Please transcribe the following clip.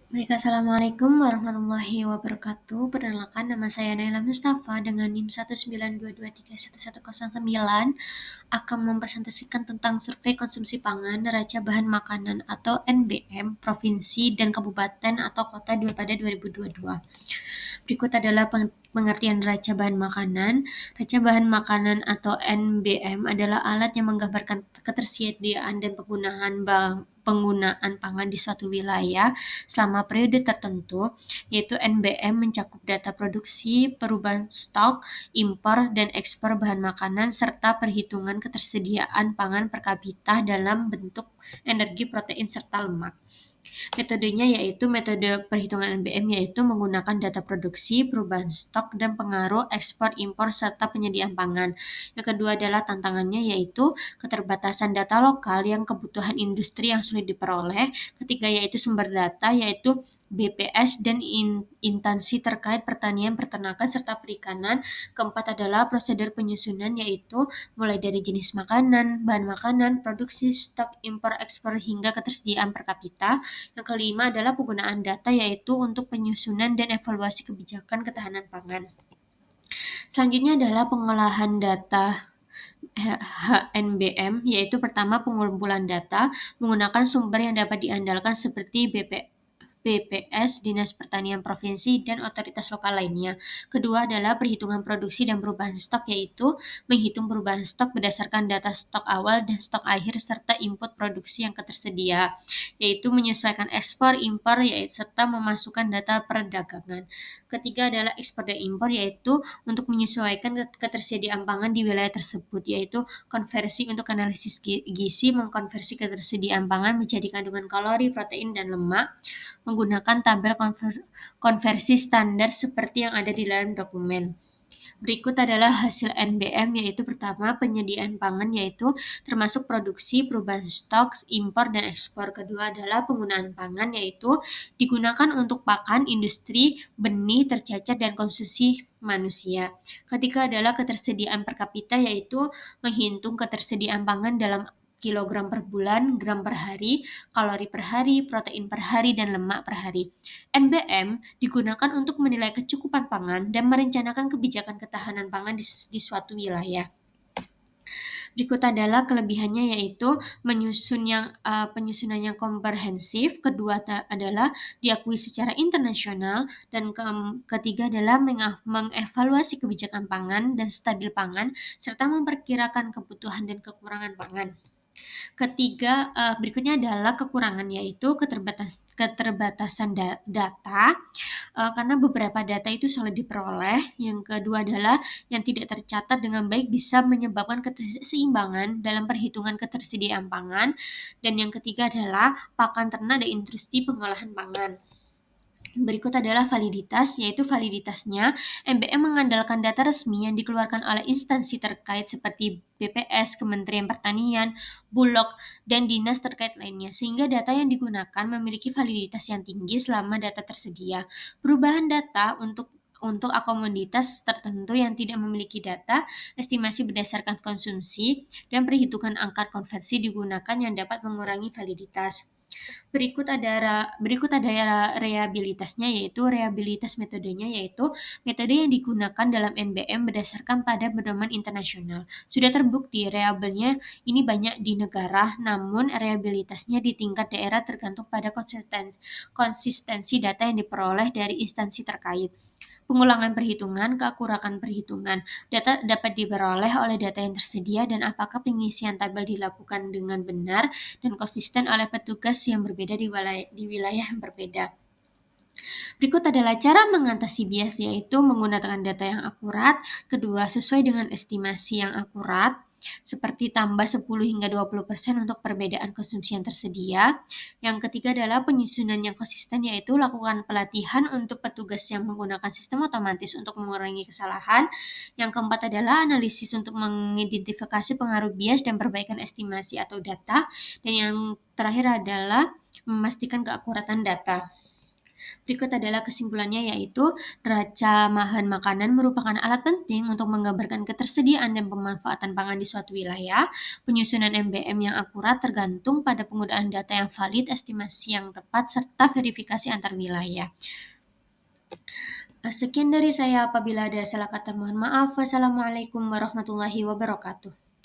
Baik, Assalamualaikum warahmatullahi wabarakatuh. Perkenalkan, nama saya Naila Mustafa dengan NIM 192231109 akan mempresentasikan tentang survei konsumsi pangan neraca bahan makanan atau NBM provinsi dan kabupaten atau kota pada 2022. Berikut adalah pengertian neraca bahan makanan. Neraca bahan makanan atau NBM adalah alat yang menggambarkan ketersediaan dan penggunaan pangan di suatu wilayah selama periode tertentu, yaitu NBM mencakup data produksi, perubahan stok, impor dan ekspor bahan makanan, serta perhitungan ketersediaan pangan per kapita dalam bentuk energi, protein, serta lemak. Metodenya yaitu metode perhitungan NBM yaitu menggunakan data produksi, perubahan stok, dan pengaruh ekspor impor serta penyediaan pangan. Yang kedua adalah tantangannya yaitu keterbatasan data lokal yang kebutuhan industri yang sulit diperoleh. Ketiga yaitu sumber data yaitu BPS dan instansi terkait pertanian, peternakan, serta perikanan. Keempat adalah prosedur penyusunan yaitu mulai dari jenis makanan, bahan makanan, produksi, stok, impor, ekspor, hingga ketersediaan per kapita. Yang kelima adalah penggunaan data yaitu untuk penyusunan dan evaluasi kebijakan ketahanan pangan. Selanjutnya adalah pengolahan data HNBM, yaitu pertama pengumpulan data menggunakan sumber yang dapat diandalkan seperti BPS, Dinas Pertanian Provinsi, dan otoritas lokal lainnya. Kedua adalah perhitungan produksi dan perubahan stok, yaitu menghitung perubahan stok berdasarkan data stok awal dan stok akhir serta input produksi yang tersedia, yaitu menyesuaikan ekspor, impor, yaitu serta memasukkan data perdagangan. Ketiga adalah ekspor dan impor, yaitu untuk menyesuaikan ketersediaan pangan di wilayah tersebut, yaitu konversi untuk analisis gizi, mengkonversi ketersediaan pangan menjadi kandungan kalori, protein, dan lemak, menggunakan tabel konversi standar seperti yang ada di dalam dokumen. Berikut adalah hasil NBM, yaitu pertama penyediaan pangan, yaitu termasuk produksi, perubahan stok, impor, dan ekspor. Kedua adalah penggunaan pangan, yaitu digunakan untuk pakan, industri, benih, tercacat, dan konsumsi manusia. Ketiga adalah ketersediaan per kapita, yaitu menghitung ketersediaan pangan dalam kilogram per bulan, gram per hari, kalori per hari, protein per hari, dan lemak per hari. NBM digunakan untuk menilai kecukupan pangan dan merencanakan kebijakan ketahanan pangan di suatu wilayah. Berikut adalah kelebihannya yaitu penyusunan yang komprehensif, kedua adalah diakui secara internasional, dan ketiga adalah mengevaluasi kebijakan pangan dan stabil pangan serta memperkirakan kebutuhan dan kekurangan pangan. Ketiga, berikutnya adalah kekurangan yaitu keterbatasan data, karena beberapa data itu sulit diperoleh. Yang kedua adalah yang tidak tercatat dengan baik bisa menyebabkan keseimbangan dalam perhitungan ketersediaan pangan. Dan yang ketiga adalah pakan ternak dan industri pengolahan pangan. Berikut adalah validitas, yaitu validitasnya NBM mengandalkan data resmi yang dikeluarkan oleh instansi terkait seperti BPS, Kementerian Pertanian, Bulog, dan dinas terkait lainnya, sehingga data yang digunakan memiliki validitas yang tinggi selama data tersedia. Perubahan data untuk komoditas tertentu yang tidak memiliki data, estimasi berdasarkan konsumsi, dan perhitungan angka konversi digunakan yang dapat mengurangi validitas. Berikut ada rehabilitasnya, yaitu rehabilitas metodenya, yaitu metode yang digunakan dalam NBM berdasarkan pada pedoman internasional. Sudah terbukti reliabelnya ini banyak di negara, namun rehabilitasnya di tingkat daerah tergantung pada konsistensi data yang diperoleh dari instansi terkait. Pengulangan perhitungan, keakuratan perhitungan. Data dapat diperoleh oleh data yang tersedia dan apakah pengisian tabel dilakukan dengan benar dan konsisten oleh petugas yang berbeda di wilayah yang berbeda. Berikut adalah cara mengatasi bias, yaitu menggunakan data yang akurat. Kedua, sesuai dengan estimasi yang akurat, seperti tambah 10 hingga 20% untuk perbedaan konsumsi yang tersedia. Yang ketiga adalah penyusunan yang konsisten, yaitu lakukan pelatihan untuk petugas yang menggunakan sistem otomatis untuk mengurangi kesalahan. Yang keempat adalah analisis untuk mengidentifikasi pengaruh bias dan perbaikan estimasi atau data. Dan yang terakhir adalah memastikan keakuratan data. Berikut adalah kesimpulannya, yaitu neraca bahan makanan merupakan alat penting untuk menggambarkan ketersediaan dan pemanfaatan pangan di suatu wilayah. Penyusunan MBM yang akurat tergantung pada penggunaan data yang valid, estimasi yang tepat, serta verifikasi antar wilayah. Sekian dari saya. Apabila ada salah kata, mohon maaf. Wassalamualaikum warahmatullahi wabarakatuh.